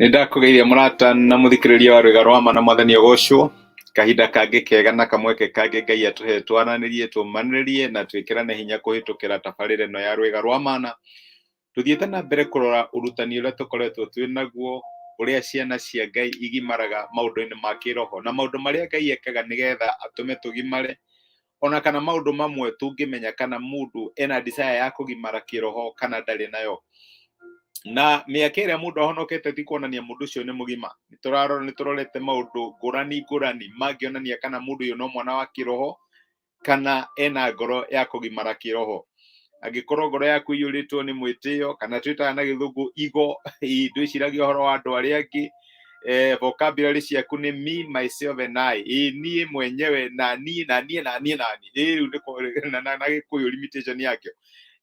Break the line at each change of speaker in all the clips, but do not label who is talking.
Nĩndakũgeithia mũrata na mũthikĩrĩria wa rwĩga rwa ma na mwathani ũgocwo. Kahinda kangĩ kega na kamweke kangĩ Ngai atũhe twaranĩrie tũmanĩrĩrie na twĩkĩrane hinya kũhĩtũkĩra tabarĩra ĩno ya rwĩga rwa mana. Tuthiĩte na mbere kũrora ũrutani ũrĩa tũkoretwo twĩnaguo, ũrĩa ciana cia Ngai igimaraga maũndũ-inĩ ma kĩroho na maũndũ marĩa Ngai ekaga nĩgetha atũme tũgimare, ona kana maũndũ mamwe tũngĩmenya kana mũndũ ena desire ya kũgimara kĩroho kana ndarĩ nayo. Na mĩaka ĩrĩa mũndũ ahonokete ti kuonania mũndũ ũcio nĩ mũgima. Nĩtũrorete maũndũ ngũrani mangĩonania kana mũndũ ũyũ no mwana wa kĩroho kana ena ngoro ya kũgimara kĩroho. Angĩkorwo ngoro yaku ĩiyũrĩtwo nĩ mwĩtĩo kana twĩtaga na gĩthũngũ ego, ndwĩciragia ũhoro wa andũ arĩa angĩ, vocabulary ciaku nĩ me, myself and I, niĩ mwenyewe na niĩ na niĩ na niĩ na niĩ, rĩu na gĩkũyũ limitation yakĩo.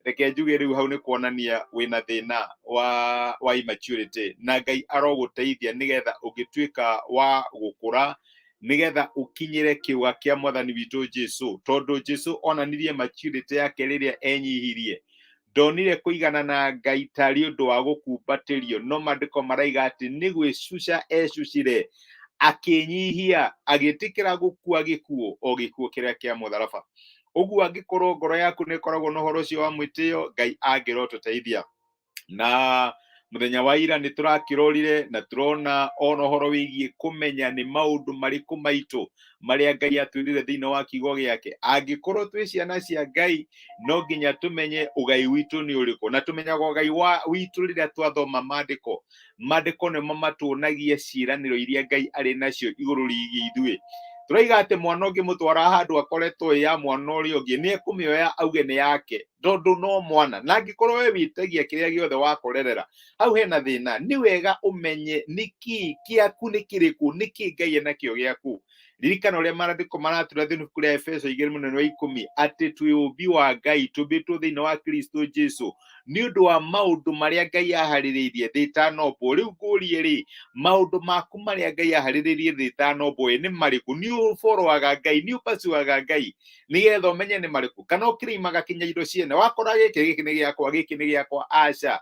Reke njuge rĩu hau nĩ kuonania wĩna thĩna wa immaturity, na Ngai arogũteithia nĩgetha ũngĩtuĩka wa gũkũra, nĩgetha ũkinyĩre kĩũga kĩa mwathani witũ Jesũ, tondũ Jesũ onanirie maturity yake rĩrĩa enyihirie. Ndonire kũigana na Ngai tarĩ ũndũ wa gũkumbatĩrio, no maandĩko maraiga atĩ nĩ gwĩcuca ecucire, akĩnyihia, agĩtĩkĩra gũkua gĩkuũ, o gĩkuũ kĩrĩa kĩa mũtharaba. Ũguo angĩkorwo ngoro yaku nĩ ĩkoragwo na ũhoro ũcio wa mwĩtĩo, Ngai angĩrotũteithia. Na mũthenya wa ira nĩ tũrakĩrorire na tũrona ona ũhoro wĩgiĩ kũmenya nĩ maũndũ marĩkũ maitũ marĩa Ngai atwĩrire thĩinĩ wa kiugo gĩake. Angĩkorwo twĩ ciana cia Ngai, no nginya tũmenye ũgai witũ nĩ ũrĩkũ, na tũmenyaga ũgai witũ rĩrĩa twathoma maandĩko. Maandĩko nĩmo matuonagia ciĩranĩro iria Ngai arĩ nacio igũrũ rĩgiĩ ithuĩ. Tũraiga atĩ mwana ũngĩmũtwara handũ akoretwo ya mwana ũrĩa ũngĩ, nĩ ekũmĩoya auge nĩ yake, tondũ no mwana. Na angĩkorwo we wĩtagia kĩrĩa gĩothe wakorerera, hau hena thĩna. Nĩ wega ũmenye nĩkĩ gĩaku nĩ kĩrĩkũ, nĩkĩ Ngai enakĩo gĩaku. Ririkana ũrĩa maandĩko maratwĩra thĩinĩ wa ibuku rĩa Efeso 2:10 atĩ twĩ ũmbi wa Ngai, tũmbĩtwo thĩinĩ wa Kristo Jesũ nĩ ũndũ wa maũndũ marĩa Ngai aharĩrĩirie thĩ ĩtanombwo. Rĩu ngũrie rĩ, maũndũ maku marĩa Ngai aharĩrĩirie thĩ ĩtanombwo nĩ marĩkũ? Nĩ ũborowaga Ngai, nĩ ũpasuaga Ngai nĩgetha ũmenye nĩ marĩkũ, kana ũkĩrĩimaga kinya indo ciene wakora gĩkĩ nĩ gĩakwa, gĩkĩ nĩ gĩakwa? Aca.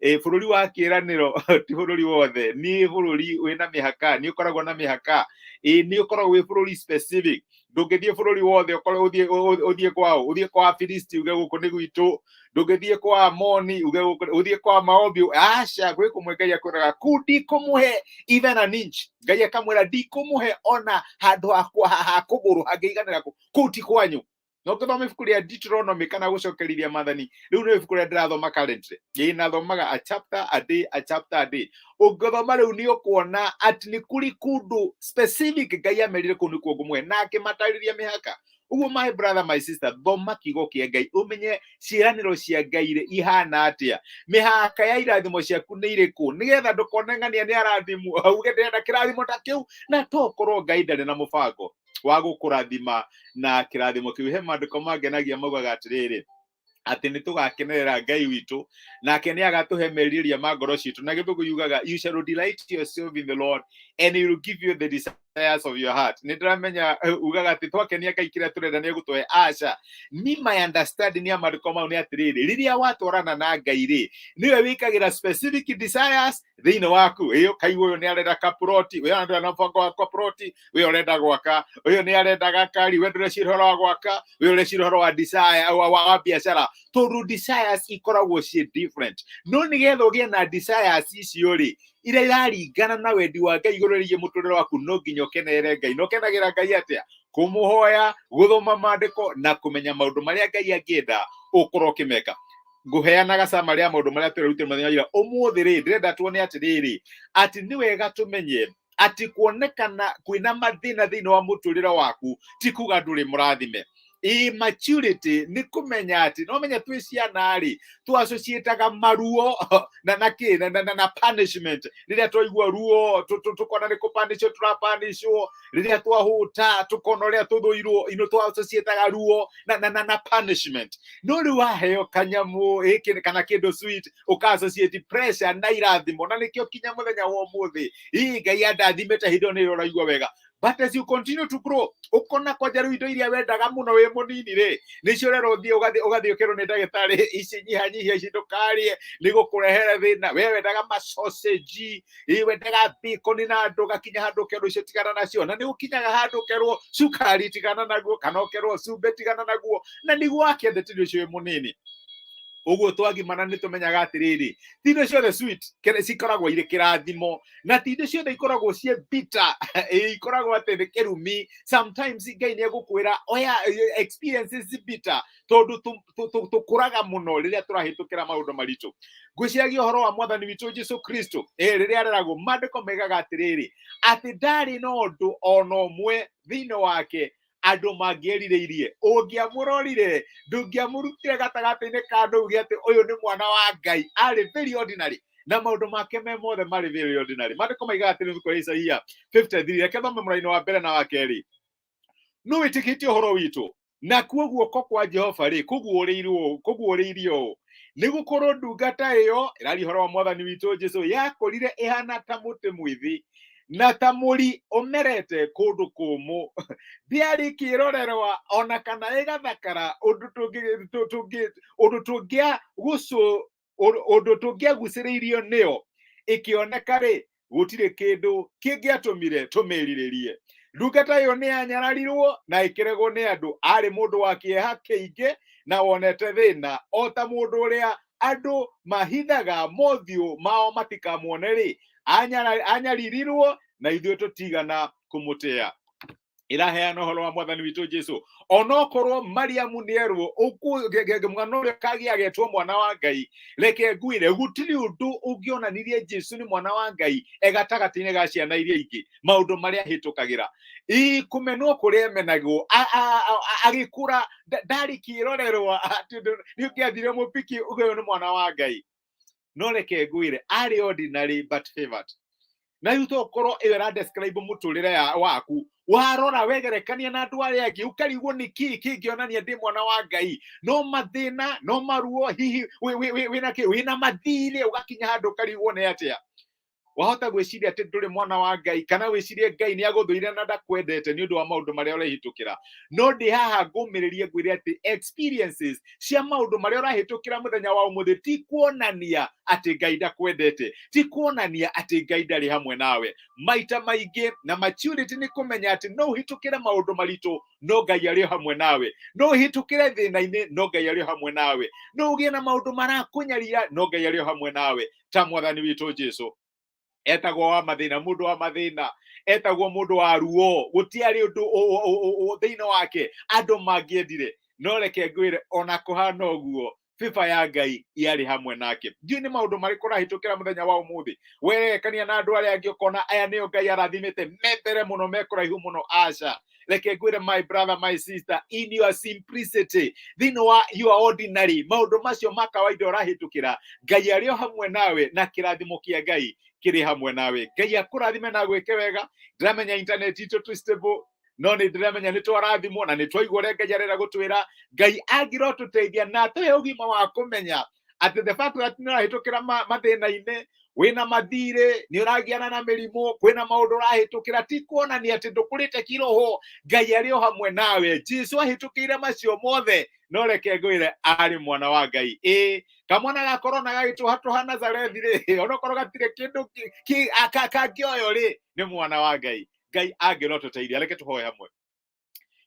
Bũrũri wa kĩĩranĩro ti bũrũri wothe, nĩ bũrũri wĩna mĩhaka, nĩ ũkoragwo na mĩhaka, nĩ ũkoragwo wĩ bũrũri specific. Ndũngĩthiĩ bũrũri wothe ũthiĩ kwao, ũthiĩ kwa Filisti uge gũkũ nĩ gwitũ, ndũngĩthiĩ kwa Amoni uge gũkũ, ũthiĩ kwa Maobi. Aca, gwĩ kũmwe Ngai akwĩraga kũu ndikũmũhe even an inch. Ngai akamwĩra ndikũmũhe ona handũ ha kũgũrũ hangĩiganĩra kũu ti kwanyu. No ũngĩthoma ibuku rĩa Deuteronomy kana gũcokerithia maathani, rĩu nĩ ibuku rĩa ndĩrathoma currently, nathomaga a chapter a day, a chapter a day. Ũngĩthoma rĩu nĩ ũkuona atĩ nĩ kũrĩ kũndũ specific Ngai amerire kũu nĩkuo ngũmũhe, na akĩmatarĩria mĩhaka. Ũguo my brother my sister, thoma kiugo kĩa Ngai ũmenye ciĩranĩro cia Ngai ihana atĩa, mĩhaka ya irathimo ciaku nĩ irĩkũ, nĩgetha ndũkone ng'ania nĩ arathimwo uge ndĩrenda kĩrathimo ta kĩu, na tokorwo Ngai ndarĩ na mũbango wa gũkũrathima na kĩrathimo kĩu. He maandĩko mangenagia maugaga atĩrĩrĩ, atĩ nĩ tũgakenerera Ngai witũ nake nĩ agatũhe merirĩria ma ngoro citũ. Na gĩthũngũ yugaga you shall delight yourself in the Lord and he will give you the desires of your heart. Nĩ ndĩramenya ugaga atĩ twakenia Ngai kĩrĩa tũrenda nĩ egũtũhe. Aca, me my understanding ya maandĩko mau nĩ atĩrĩrĩ, rĩrĩa watwarana na Ngai rĩ, nĩwe wĩkagĩra specific desires thĩinĩ waku. Kaigua ũyũ nĩ arenda kaploti, ũyũ arenda na mũbango wa kaploti, ũyũ arenda gwaka, ũyũ nĩ arenda gakari, we ndũreciria ũhoro wa gwaka, ũyũ ũreciria ũhoro wa desire wa biacara, tondũ desires ikoragwo ciĩ different. No nĩgetha ũgĩe na desires icio rĩ, iria iraringana na wendi wa Ngai igũrũ rĩgiĩ mũtũrĩre waku, no nginya ũkenerere Ngai. Na ũkenagĩra Ngai atĩa? Kũmũhoya, gũthoma maandĩko na kũmenya maũndũ marĩa Ngai angĩenda ũkorwo ũkĩmeka. Ngũheanaga summary ya maũndũ marĩa tũrerutire mũthenya wa ira. Ũmũthĩ rĩ, ndĩrenda tuone atĩrĩrĩ, atĩ nĩ wega tũmenye atĩ kuonekana kwĩna mathĩna thĩinĩ wa mũtũrĩre waku ti kuga ndũrĩ mũrathime. Immaturity nĩ kũmenya atĩ no menya twĩ ciana rĩ, twassociataga maruo na punishment. Rĩrĩa twaigua ruo tũkona nĩ kũpanishwo tũrapanishwo, rĩrĩa twahũta tũkona ũrĩa tũthũirwo, twassociataga ruo na punishment. No rĩu waheo kanyamũ kana kĩndũ sweet ũka-associate pressure na irathimo, na nĩkĩo kinya mũthenya wa ũmũthĩ Ngai andathimĩte hĩndĩ ĩyo nĩ ũraigua wega. But as you continue to grow, ukona kwa jaru indo iria wendaga muno we munini ri nicio rero thie ugathie ukero ni ndagitari ici nyihanyihia ici ndukarie ni gukurehere thina we wendaga ma sausage wendaga bacon na nduga kinya handu kero icio tigana nacio na ni ukinyaga handu kero sukari tigana naguo kana kero cumbe tigana naguo na niguo akiendete icio we munini. Uguo twagimana ni tumenyaga atiriri ti indo ciothe sweet kene cikoragwo ire kirathimo na ti indo ciothe ikoragwo cie bitter ikoragwo ate kirumi. Sometimes Ngai ni egukwira oya experiences bitter tondu tukuraga muno riria turahitukira maundu maritu. Ngwiciagia uhoro wa mwathani witu Jesu Kristo riria areragwo mandiko megaga atiriri ati ndari na undu ona umwe thiini wake andu mangierirĩirie ungiamurorire ndungiamurutire gatagati-inĩ ka andũ uge ati uyu ni mwana wa Ngai ari very ordinary na maundu make me mothe mari very ordinary. Mandiko maigaga atĩ nĩ Isaia 53 reke thome mũraini wa mbere na wa kerĩ. No wĩtĩkĩtie ũhoro witũ na kuo guoko kwa Jehova rĩ kũguũrĩirio nĩ gũkorwo ndungata ĩyo ĩrari ũhoro wa mwathani witũ Jesu yakũrire ihana ta mũtĩ mwĩthĩ na ta muri umerete kundu kumu ndiari kirorerwa ona kana igathakara undu tungiagucĩrĩirio nĩyo ikioneka ri gutire kindu kingiatumire tumĩrirĩrie. Ndungata ĩyo nĩ yanyararirwo na ĩkĩregwo nĩ andũ arĩ mũndũ wa kĩeha kĩingĩ na wonete thĩna o ta mũndũ ũrĩa andũ mahithaga mothiũ mao matikamuone rĩ anyaririrwo na ithuĩ tũtigana kũmũtĩa. Iraheana ũhoro wa mwathani witũ Jesu onokorwo Mariamu nĩerwo mwana ũrĩa kagia agetwo mwana wa Ngai reke ngwire gutiri undu ungionanirie Jesu ni mwana wa Ngai egatagati-inĩ ga ciana iria ingĩ maundu maria hĩtũkagĩra kumenwo kũrĩa emenagwo agĩkũra ndarĩ kĩrorerwa nĩ ũkĩathire mũpiki ũguo nĩ mwana wa Ngai. No reke ngwire arĩ ordinary but favored. Na yuto korwo ĩra describe mũtũrĩre waku warora wegerekania na andũ arĩa angĩ ũkarigwo nĩ kĩngĩonania ndĩ mwana wa Ngai. No mathĩna no maruo hihi wĩna mathirĩ ũgakinya handũ ũkarigwo nĩ atĩa. Wahota gwĩciria atĩ ndũrĩ mwana wa Ngai kana wĩcirie Ngai nĩ agũthũire na ndakwendete nĩ ũndũ wa maũndũ marĩa ũrahĩtũkĩra. No ndĩ haha ngũmĩrĩrie ngwĩre atĩ experiences cia maũndũ marĩa ũrahĩtũkĩra mũthenya wa ũmũthĩ ti kuonania atĩ Ngai ndakwendete, ti kuonania atĩ Ngai ndarĩ hamwe nawe. Maita maingĩ na maturity nĩ kũmenya atĩ no ũhĩtũkĩre maũndũ maritũ no Ngai arĩ hamwe nawe. No ũhĩtũkĩre thĩna-inĩ no Ngai arĩ hamwe nawe. No ũgĩe na maũndũ marakũnyarira no Ngai arĩ hamwe nawe. Ta mwathani witũ Jesu etagwo wa mathĩna mundu wa mathĩna etagwo mundu wa ruo gutiari undu thĩinĩ wake andu mangiendire. No reke ngwire ona kuhana ũguo fifa ya Ngai yarĩ hamwe nake. Ndiũ nĩ maũndũ marĩkũ ũrahĩtũkĩra mũthenya wa ũmũthĩ werekania na andũ arĩa angĩ ũkona aya nĩo Ngai arathimĩte membere mũno mekũraihu mũno. Aca reke ngwire my brother my sister in your simplicity thĩinĩ wa your ordinary maũndũ macio ma kawaida ũrahĩtũkĩra Ngai arĩ hamwe nawe na kĩrathimo kĩa Ngai kiri hamwe nawe. Ngai akũrathime na gwĩke wega. Ndiramenya internet itũ tũ stable no nĩ ndiramenya nĩ twarathimwo na nĩ twaigua ũrĩa Ngai arenda gũtwĩra. Ngai angĩro tũteithia na tũhe ũgima wa kũmenya atĩ the fact that nĩ ũrahĩtũkĩra mathĩna-inĩ wĩna mathirĩ nĩ ũragiana na mĩrimũ kwĩna maũndũ ũrahĩtũkĩra ti kuonania atĩ ndũkũrĩte kĩroho. Ngai arĩ o hamwe nawe. Jesu ahĩtũkĩire macio mothe. No reke ngwĩre arĩ mwana wa Ngai. Kamwana ga korona gagĩtũhatũha Nazarethi rĩ onokorwo gatirĩ kĩndũ kangĩoyo rĩ nĩ mwana wa Ngai. Ngai angĩro tũteithia. Reke tũhoe hamwe.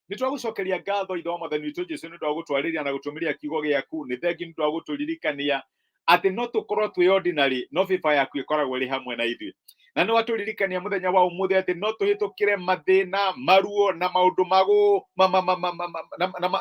Nĩ twagũcokeria ngatho ithe wa mwathani witũ Jesu nĩ ũndũ wa gũtwarĩria na gũtũmĩria kiugo gĩaku. Nĩ thengi nĩ ũndũ wa gũtũririkania atĩ no tũkorwo twĩ ordinary no fifa yaku ĩkoragwo ĩrĩ hamwe na ithuĩ. Na nĩ watũririkania mũthenya wa ũmũthĩ atĩ no tũhĩtũkĩre mathĩna maruo na maũndũ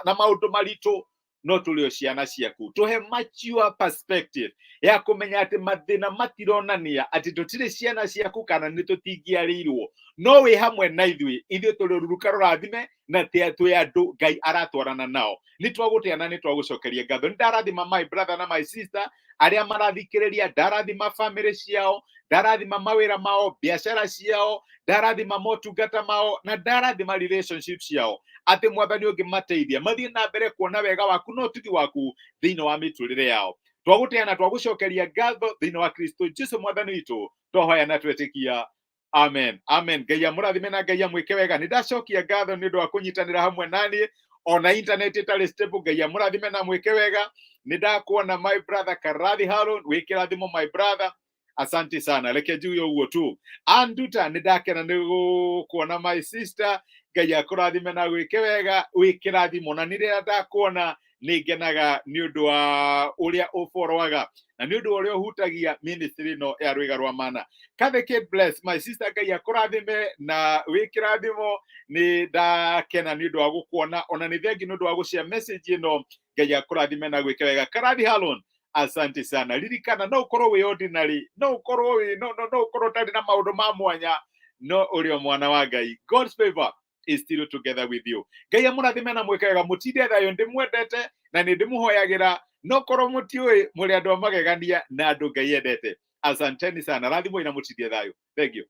na maũndũ maritũ no tũrĩ o ciana ciaku. Tũhe mature perspective ya kũmenya atĩ mathĩna matironania atĩ tũtirĩ ciana ciaku kana nĩ tũtingiarĩirwo. No wĩ hamwe na ithuĩ tũrĩ rũruka rũrathime na twĩ andũ Ngai aratwarana nao. Nĩ twagũteana nĩ twagũcokeria ngatho. Nĩ ndarathima my brother na my sister arĩa marathikĩrĩria. Ndarathima family ciao, ndarathima mawĩra mao, biacara ciao, ndarathima motungata mao na ndarathima relationships ciao. Atĩ mwathani ũngĩmateithia mathiĩ na mbere kuona wega waku no ũtugi waku thĩinĩ wa mĩtũrĩre yao. Twagũteana twagũcokeria ngatho thĩinĩ wa Kristo Jesu mwathani witũ twahoya na twetĩkia. Amen. Amen. Ngai amũrathime na Ngai amwĩke wega. Nĩ ndacokia ngatho nĩ ũndũ wa kũnyitanĩra hamwe naniĩ. Ona internet itarĩ stable. Ngai amũrathime na mwĩke wega. Nĩ ndakuona my brother Karathi Harun. Wĩ kĩrathimo my brother. Asante sana. Reke njuge ũguo tu. Anduta nĩ ndakena nĩ gũkuona my sister. Ngai akũrathime na gwĩke wega. Wĩ kĩrathimo. Na nĩ rĩrĩa ndakuona nĩ ngenaga nĩ ũndũ wa ũrĩa ũboroaga. Na nĩ ũndũ wa ũrĩa ũhutagia ministry ĩno ya Rwĩga rwa Mana. Kathe Kate bless my sister. Ngai akũrathime na wĩ kĩrathimo. Nĩ ndakena nĩ ũndũ wa gũkuona. Ona nĩ thengi nĩ ũndũ wa gũshare message ĩno. Ngai akũrathime na gwĩka wega. Karathi Harun, asante sana. Ririkana no ũkorwo wĩ ordinary, no ũkorwo ũtarĩ na maũndũ ma mwanya, no ũrĩ o mwana wa Ngai. God's favor is still together with you. Ngai amũrathime na mwĩke wega. Mũtinde thayũ, ndĩmwendete na nĩ ndĩmũhoyagĩra. No korwo mũtiũĩ mũrĩ andũ a magegania na andũ Ngai endete. Asanteni sana. Rathimwo ina mũtinde thayũ. Thank you.